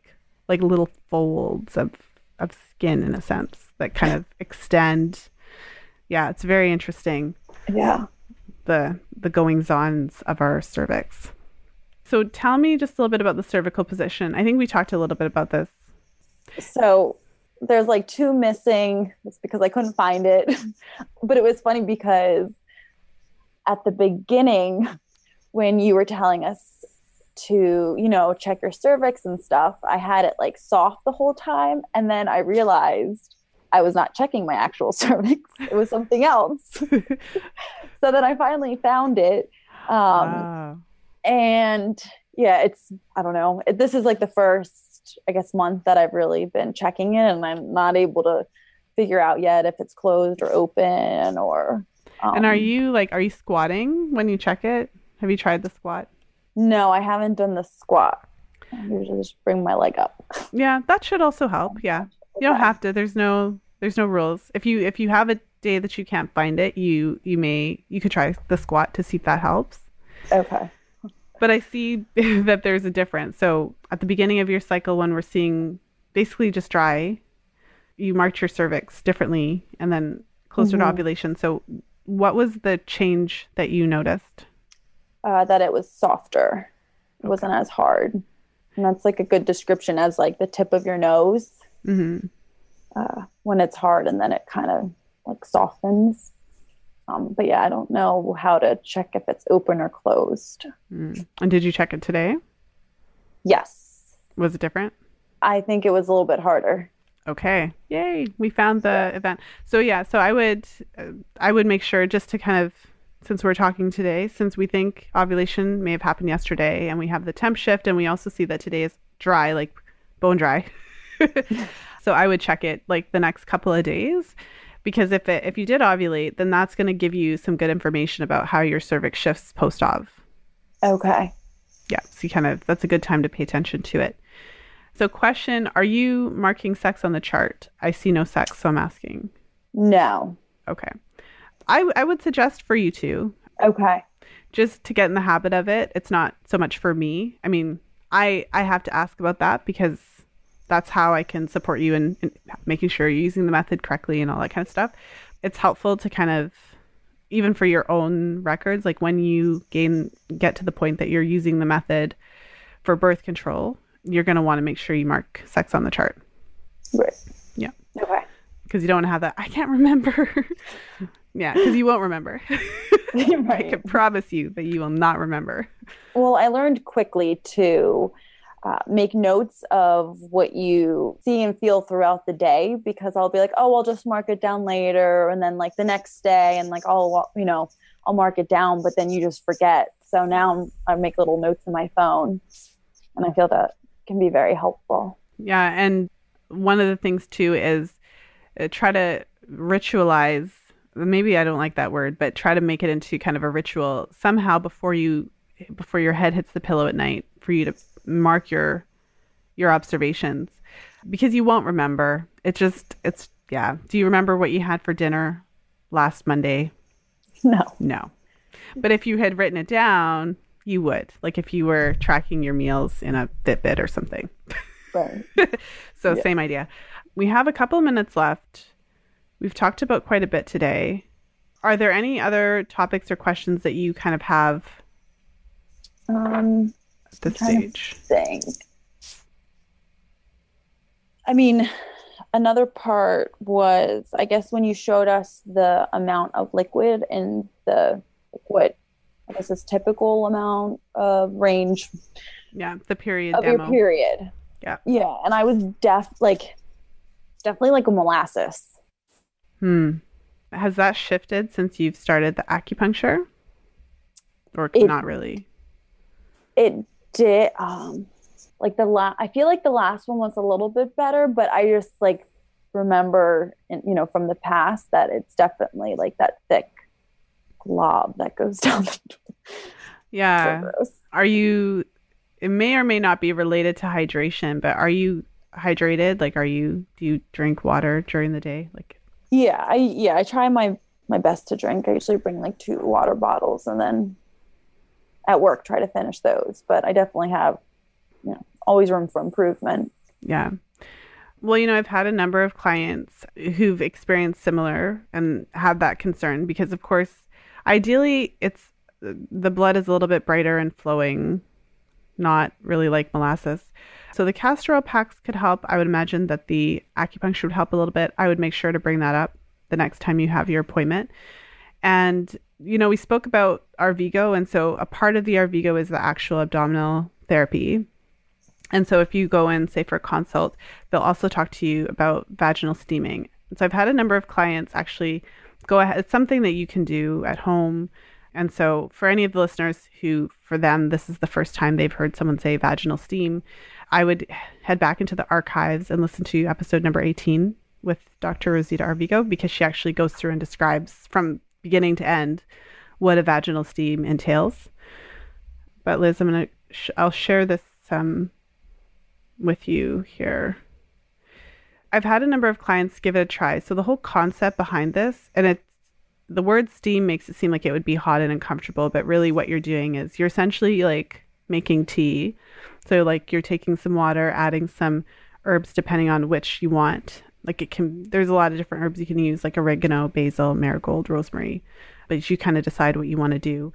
little folds of skin in a sense that kind of extend. Yeah, it's very interesting. Yeah. The goings-ons of our cervix. So tell me just a little bit about the cervical position. I think we talked a little bit about this. So there's like two missing. It's because I couldn't find it. But it was funny because at the beginning, when you were telling us to, check your cervix and stuff, I had it like soft the whole time. And then I realized I was not checking my actual cervix. It was something else. So then I finally found it. And yeah, I don't know. This is like the first, I guess, month that I've really been checking it, and I'm not able to figure out yet if it's closed or open or. And are you squatting when you check it? Have you tried the squat? No, I haven't done the squat. I usually just bring my leg up. Yeah, that should also help. Yeah. You don't have to. There's no rules. If you have a day that you can't find it, you could try the squat to see if that helps. Okay. But I see that there's a difference. So at the beginning of your cycle, when we're seeing basically just dry, you marked your cervix differently, and then closer to ovulation. So what was the change that you noticed? That it was softer. It wasn't as hard. And that's like a good description as like the tip of your nose. Mm-hmm. when it's hard, and then it kind of like softens. But yeah, I don't know how to check if it's open or closed. And did you check it today? Yes. Was it different? I think it was a little bit harder. Okay. Yay. We found the event. So yeah, so I would make sure just to kind of, since we're talking today, since we think ovulation may have happened yesterday and we have the temp shift and we also see that today is dry, like bone dry. So I would check it like the next couple of days, because if you did ovulate, then that's going to give you some good information about how your cervix shifts post-ov. Okay. Yeah. So that's a good time to pay attention to it. So question, are you marking sex on the chart? I see no sex, so I'm asking. No. Okay. I would suggest for you to. Okay. Just to get in the habit of it. It's not so much for me. I mean, I have to ask about that because that's how I can support you in making sure you're using the method correctly and all that kind of stuff. It's helpful to kind of, even for your own records, like when you get to the point that you're using the method for birth control, you're going to want to make sure you mark sex on the chart. Right. Yeah. Okay. Because you don't want to have that, I can't remember. Yeah, because you won't remember. Right. I can promise you that you will not remember. Well, I learned quickly to make notes of what you see and feel throughout the day, because I'll be like, oh, I'll just mark it down later. And then like the next day and like, I'll mark it down, but then you just forget. So now I make little notes in my phone, and I feel that can be very helpful. Yeah. And one of the things too is try to ritualize, maybe I don't like that word, but try to make it into kind of a ritual somehow before your head hits the pillow at night, for you to mark your observations, because you won't remember. Yeah. Do you remember what you had for dinner last Monday? No. But if you had written it down, you would. Like if you were tracking your meals in a Fitbit or something. Right. So yeah. Same idea. We have a couple minutes left. We've talked about quite a bit today. Are there any other topics or questions that you kind of have at this stage? I mean, another part was, I guess, when you showed us the amount of liquid and what I guess is typical amount of range. Yeah, the period of demo. Your period. Yeah. Yeah, and I was definitely like a molasses. Has that shifted since you've started the acupuncture? Or not really? It did. I feel like the last one was a little bit better, but I just like remember, from the past, that it's definitely like that thick glob that goes down the Yeah. So gross. It may or may not be related to hydration, but are you hydrated? Like, do you drink water during the day? Like, I try my best to drink. I usually bring like 2 water bottles, and then at work try to finish those. But I definitely have, always room for improvement. Yeah. Well, I've had a number of clients who've experienced similar and have that concern because, of course, ideally the blood is a little bit brighter and flowing, not really like molasses. So the castor oil packs could help. I would imagine that the acupuncture would help a little bit. I would make sure to bring that up the next time you have your appointment. And, we spoke about Arvigo. And so a part of the Arvigo is the actual abdominal therapy. And so if you go in, say, for a consult, they'll also talk to you about vaginal steaming. And so I've had a number of clients actually go ahead. It's something that you can do at home. And so for any of the listeners who, for them, this is the first time they've heard someone say vaginal steam, I would head back into the archives and listen to episode number 18 with Dr. Rosita Arvigo, because she actually goes through and describes from beginning to end what a vaginal steam entails. But Liz, I'll share this with you here. I've had a number of clients give it a try. So the whole concept behind this, and the word steam makes it seem like it would be hot and uncomfortable, but really what you're doing is you're essentially like making tea. So like you're taking some water, adding some herbs depending on which you want. Like there's a lot of different herbs you can use, like oregano, basil, marigold, rosemary, but you kind of decide what you want to do.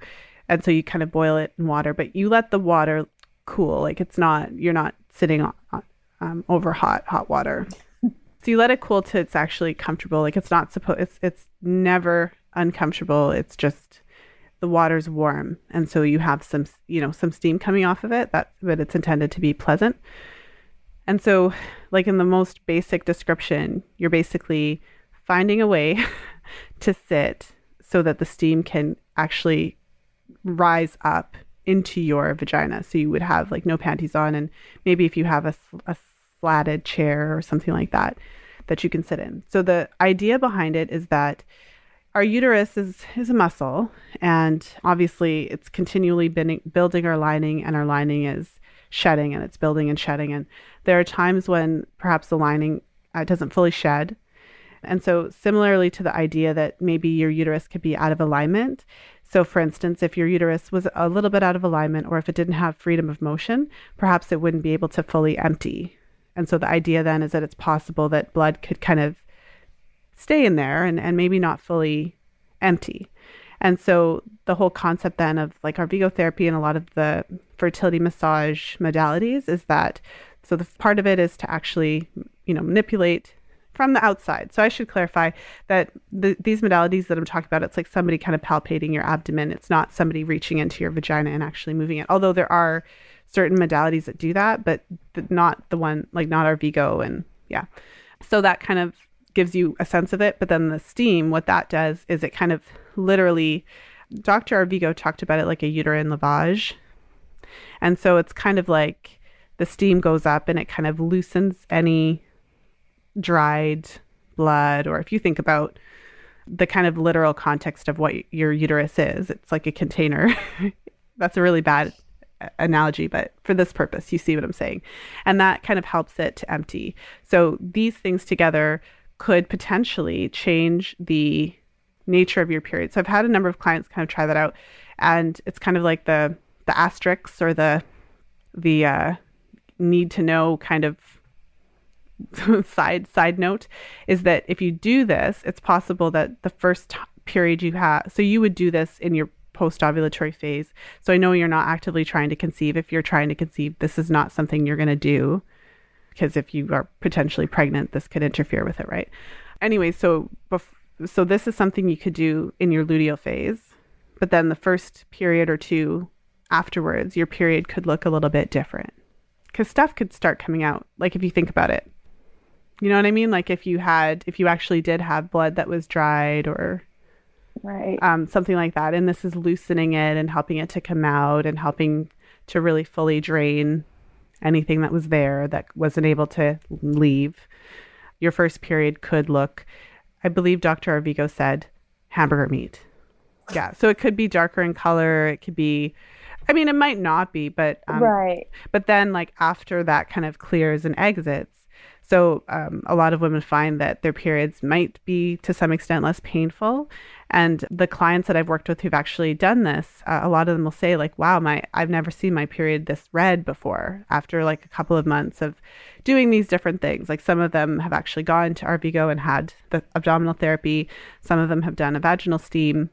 And so you kind of boil it in water, but you let the water cool. Like you're not sitting on over hot water. So you let it cool till it's actually comfortable. Like it's not supposed, it's never uncomfortable. It's just the water's warm. And so you have some, some steam coming off of it, but it's intended to be pleasant. And so like in the most basic description, you're basically finding a way to sit so that the steam can actually rise up into your vagina. So you would have like no panties on, and maybe if you have a slatted chair or something like that that you can sit in. So the idea behind it is that our uterus is a muscle, and obviously it's continually building our lining, and our lining is shedding, and it's building and shedding. And there are times when perhaps the lining doesn't fully shed. And so similarly to the idea that maybe your uterus could be out of alignment. So for instance, if your uterus was a little bit out of alignment, or if it didn't have freedom of motion, perhaps it wouldn't be able to fully empty. And so the idea then is that it's possible that blood could kind of stay in there and maybe not fully empty. And so the whole concept then of like our Vigo therapy and a lot of the fertility massage modalities is that, so the part of it is to actually, manipulate from the outside. So I should clarify that these modalities that I'm talking about, it's like somebody kind of palpating your abdomen. It's not somebody reaching into your vagina and actually moving it. Although there are certain modalities that do that, but not the one, like not our Vigo. And yeah. So that kind of gives you a sense of it. But then the steam, what that does is it kind of literally, Dr. Arvigo talked about it like a uterine lavage. And so it's kind of like the steam goes up and it kind of loosens any dried blood, or if you think about the kind of literal context of what your uterus is, it's like a container. That's a really bad analogy, but for this purpose, you see what I'm saying. And that kind of helps it to empty. So these things together could potentially change the nature of your period. So I've had a number of clients kind of try that out, and it's kind of like the asterisks or the need to know kind of side note is that if you do this, it's possible that the first period you have, so you would do this in your post-ovulatory phase. So I know you're not actively trying to conceive. If you're trying to conceive, this is not something you're going to do, because if you are potentially pregnant, this could interfere with it, right? Anyway, so this is something you could do in your luteal phase, but then the first period or two afterwards, your period could look a little bit different because stuff could start coming out. Like if you think about it, you know what I mean? Like if you actually did have blood that was dried or right, something like that, and this is loosening it and helping it to come out and helping to really fully drain anything that was there that wasn't able to leave. Your first period could look, I believe Dr. Arvigo said, hamburger meat. Yeah. So it could be darker in color. It could be, I mean, it might not be, but right. But then like after that kind of clears and exits, so a lot of women find that their periods might be to some extent less painful. And the clients that I've worked with who've actually done this, a lot of them will say like, wow, I've never seen my period this red before after like a couple of months of doing these different things. Like some of them have actually gone to Arvigo and had the abdominal therapy. Some of them have done a vaginal steam.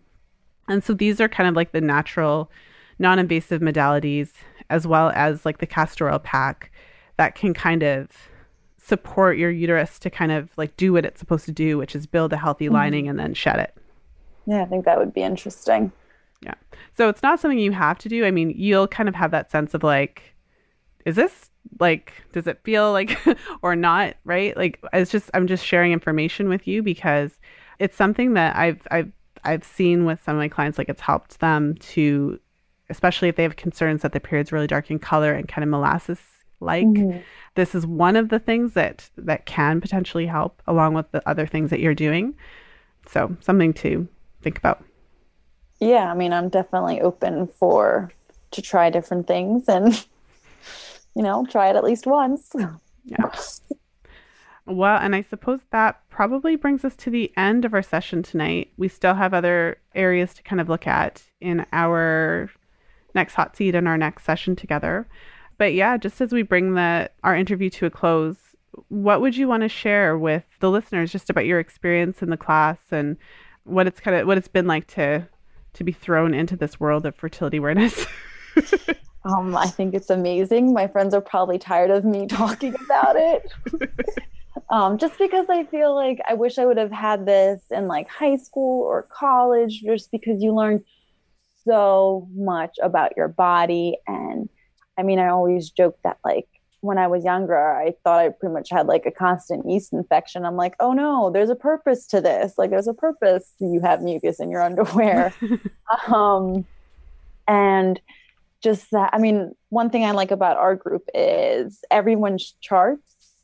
And so these are kind of like the natural, non-invasive modalities, as well as like the castor oil pack that can kind of support your uterus to kind of like do what it's supposed to do, which is build a healthy lining and then shed it. Yeah, I think that would be interesting. Yeah. So it's not something you have to do. I mean, you'll kind of have that sense of like, is this like, does it feel like or not, right? Like I'm just sharing information with you because it's something that I've seen with some of my clients, like it's helped them to, especially if they have concerns that the period's really dark in color and kind of molasses like. Mm-hmm. This is one of the things that can potentially help along with the other things that you're doing. So something to think about. Yeah, I mean, I'm definitely open to try different things and, try it at least once. Yeah. Well, and I suppose that probably brings us to the end of our session tonight. We still have other areas to kind of look at in our next hot seat and our next session together. But yeah, just as we bring our interview to a close, what would you want to share with the listeners just about your experience in the class and what it's been like to be thrown into this world of fertility awareness? I think it's amazing. My friends are probably tired of me talking about it. Just because I feel like I wish I would have had this in like high school or college, just because you learn so much about your body. And I mean, I always joke that like when I was younger, I thought I pretty much had like a constant yeast infection. I'm like, oh no, there's a purpose to this. Like, there's a purpose you have mucus in your underwear. Um, and just that, I mean, one thing I like about our group is everyone's charts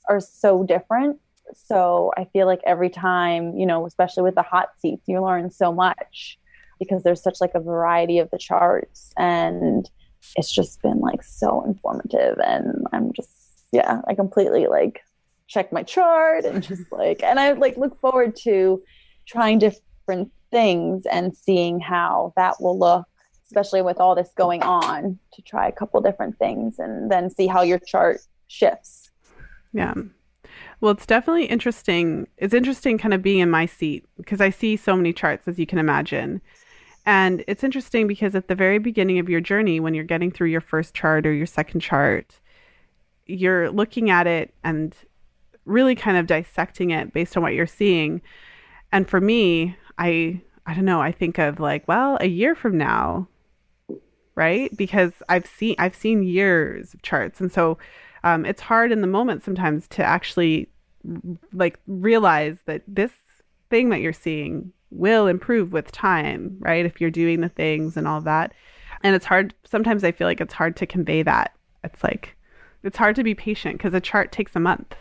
are so different. So I feel like every time, especially with the hot seats, you learn so much because there's such like a variety of the charts, and it's just been like so informative. And I'm just, yeah, I completely like check my chart and just like, and I like look forward to trying different things and seeing how that will look, especially with all this going on, to try a couple different things and then see how your chart shifts. Yeah. Well, it's definitely interesting. It's interesting kind of being in my seat because I see so many charts, as you can imagine. And it's interesting because at the very beginning of your journey, when you're getting through your first chart or your second chart, you're looking at it and really kind of dissecting it based on what you're seeing. And for me, I don't know, I think of like, well, a year from now, right? Because I've seen years of charts. And so it's hard in the moment sometimes to actually like realize that this thing that you're seeing will improve with time, right? If you're doing the things and all that. And it's hard. Sometimes I feel like it's hard to convey that. It's like, it's hard to be patient because a chart takes a month.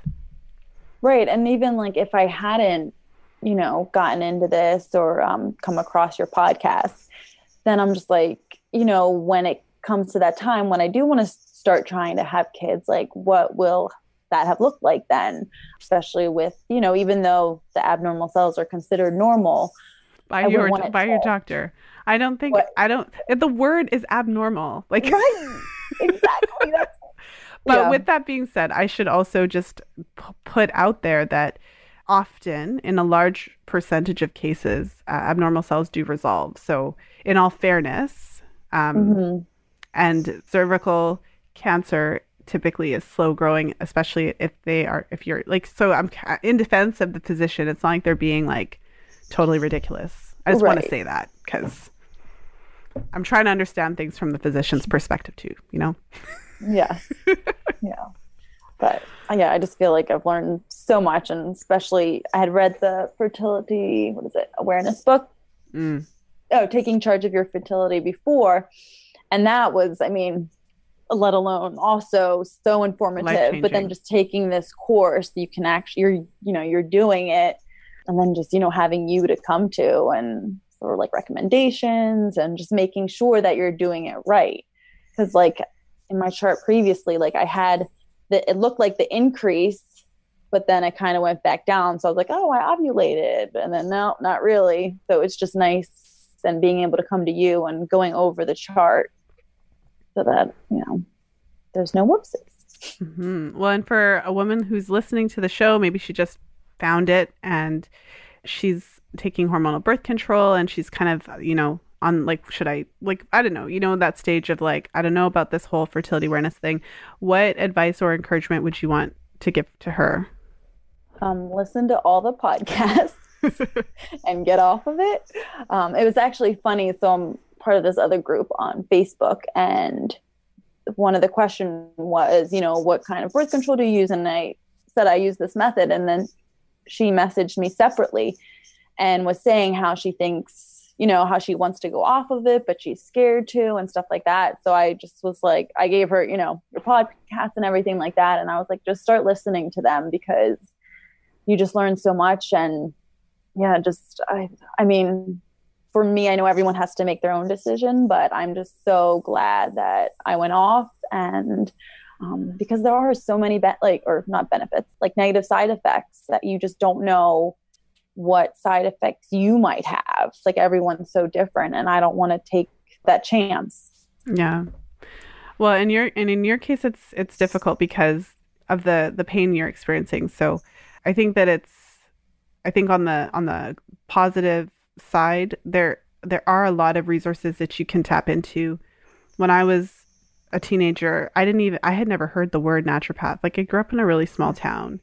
Right. And even like if I hadn't, gotten into this or come across your podcast, then I'm just like, when it comes to that time when I do want to start trying to have kids, like what will that have looked like then? Especially with, even though the abnormal cells are considered normal By your doctor. I don't think what, I don't the word is abnormal. Like right, exactly. but Yeah. with that being said, I should also just put out there that often in a large percentage of cases, abnormal cells do resolve. So in all fairness, Mm-hmm. and cervical cancer typically is slow growing, especially if you're like, so I'm in defense of the physician. It's not like they're being like totally ridiculous. I just want to Right. say that because I'm trying to understand things from the physician's perspective too. Yes. Yeah. But yeah, I just feel like I've learned so much, and especially I had read the fertility, what is it, awareness book. Mm, Oh, taking charge of your fertility before. And that was, I mean, let alone also so life informative, but then changing. just taking this course, you can actually, you're doing it. And then just, having you to come to and for like recommendations and just making sure that you're doing it right. Cause like in my chart previously, like I had it looked like the increase, but then it kind of went back down. So I was like, oh, I ovulated. And then no, not really. So it's just nice and being able to come to you and going over the chart so that, there's no whoopsies. Well, and for a woman who's listening to the show, maybe she just found it and she's taking hormonal birth control and she's kind of, on like, should I, like, I don't know, that stage of like, I don't know about this whole fertility awareness thing. What advice or encouragement would you want to give to her? Listen to all the podcasts and get off of it. It was actually funny. So I'm part of this other group on Facebook, and one of the questions was, what kind of birth control do you use? And I said I use this method, and then she messaged me separately and was saying how she thinks, how she wants to go off of it, but she's scared to and stuff like that. So I just was like, I gave her, your podcast and everything like that. And I was like, just start listening to them because you just learn so much. And yeah, I mean, for me, I know everyone has to make their own decision, but I'm just so glad that I went off and because there are so many or not benefits, like negative side effects that you just don't know what side effects you might have. It's like everyone's so different, and I don't want to take that chance. Yeah. Well, in your case, it's difficult because of the pain you're experiencing. So I think that I think on the positive side, there are a lot of resources that you can tap into. When I was a teenager, I had never heard the word naturopath. Like I grew up in a really small town.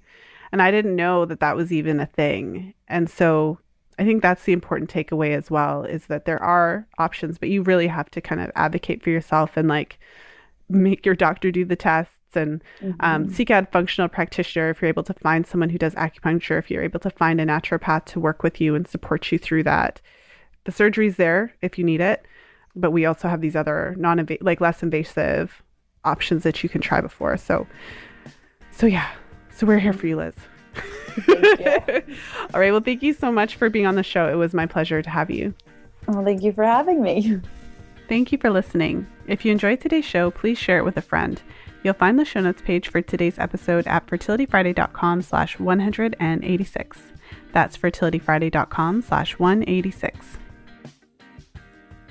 And I didn't know that that was even a thing. And so I think that's the important takeaway as well, is that there are options, but you really have to kind of advocate for yourself and like make your doctor do the tests and seek out a functional practitioner if you're able to find someone who does acupuncture, if you're able to find a naturopath to work with you and support you through that. The surgery's there if you need it, but we also have these other less invasive options that you can try before. So yeah. So we're here for you, Liz. Thank you. All right. Well, thank you so much for being on the show. It was my pleasure to have you. Well, thank you for having me. Thank you for listening. If you enjoyed today's show, please share it with a friend. You'll find the show notes page for today's episode at fertilityfriday.com/186. That's fertilityfriday.com/186.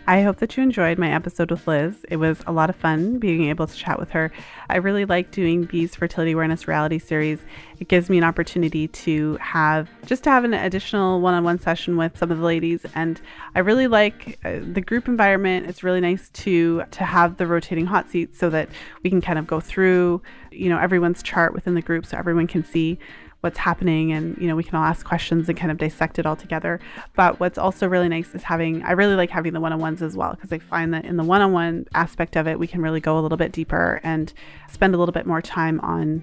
I hope that you enjoyed my episode with Liz. It was a lot of fun being able to chat with her. I really like doing these Fertility Awareness Reality Series. It gives me an opportunity to have an additional one-on-one session with some of the ladies. And I really like the group environment. It's really nice to have the rotating hot seats so that we can kind of go through, everyone's chart within the group so everyone can see what's happening, and we can all ask questions and kind of dissect it all together. But what's also really nice is I really like having the one-on-ones as well, because I find that in the one-on-one aspect of it, we can really go a little bit deeper and spend a little bit more time on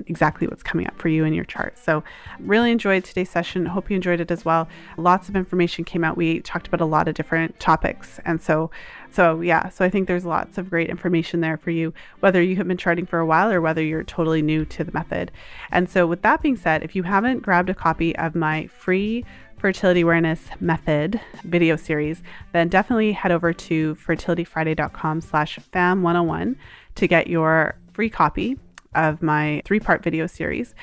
exactly what's coming up for you in your chart. So really enjoyed today's session. Hope you enjoyed it as well. Lots of information came out. We talked about a lot of different topics. And so I think there's lots of great information there for you, whether you have been charting for a while or whether you're totally new to the method. And so with that being said, if you haven't grabbed a copy of my free Fertility Awareness Method video series, then definitely head over to fertilityfriday.com/fam101 to get your free copy of my 3-part video series.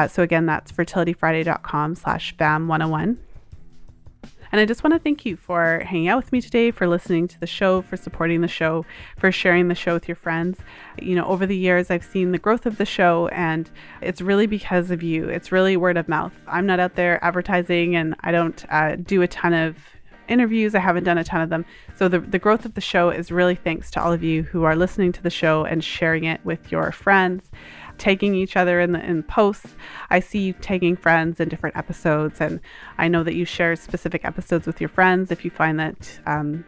So again, that's fertilityfriday.com/fam101. And I just want to thank you for hanging out with me today, for listening to the show, for supporting the show, for sharing the show with your friends. Over the years, I've seen the growth of the show, and it's really because of you. It's really word of mouth. I'm not out there advertising, and I don't do a ton of interviews. I haven't done a ton of them. So the growth of the show is really thanks to all of you who are listening to the show and sharing it with your friends, tagging each other in posts. I see you tagging friends in different episodes, and I know that you share specific episodes with your friends if you find that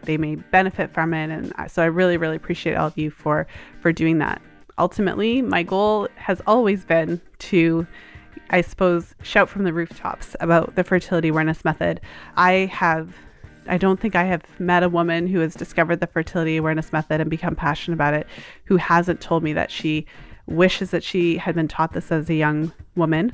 they may benefit from it. And so I really, really appreciate all of you for doing that. Ultimately, my goal has always been to, I suppose, shout from the rooftops about the fertility awareness method. I don't think I have met a woman who has discovered the fertility awareness method and become passionate about it who hasn't told me that she wishes that she had been taught this as a young woman,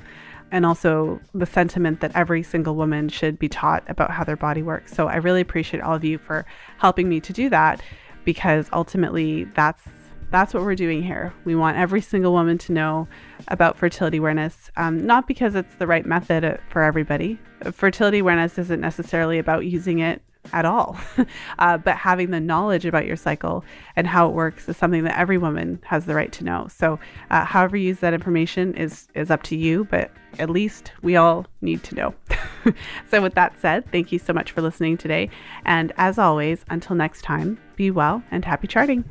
and also the sentiment that every single woman should be taught about how their body works. So I really appreciate all of you for helping me to do that, because ultimately that's what we're doing here. We want every single woman to know about fertility awareness, not because it's the right method for everybody. Fertility awareness isn't necessarily about using it at all, but having the knowledge about your cycle and how it works is something that every woman has the right to know. So however you use that information is up to you, but at least we all need to know. So with that said, thank you so much for listening today. And as always, until next time, be well and happy charting.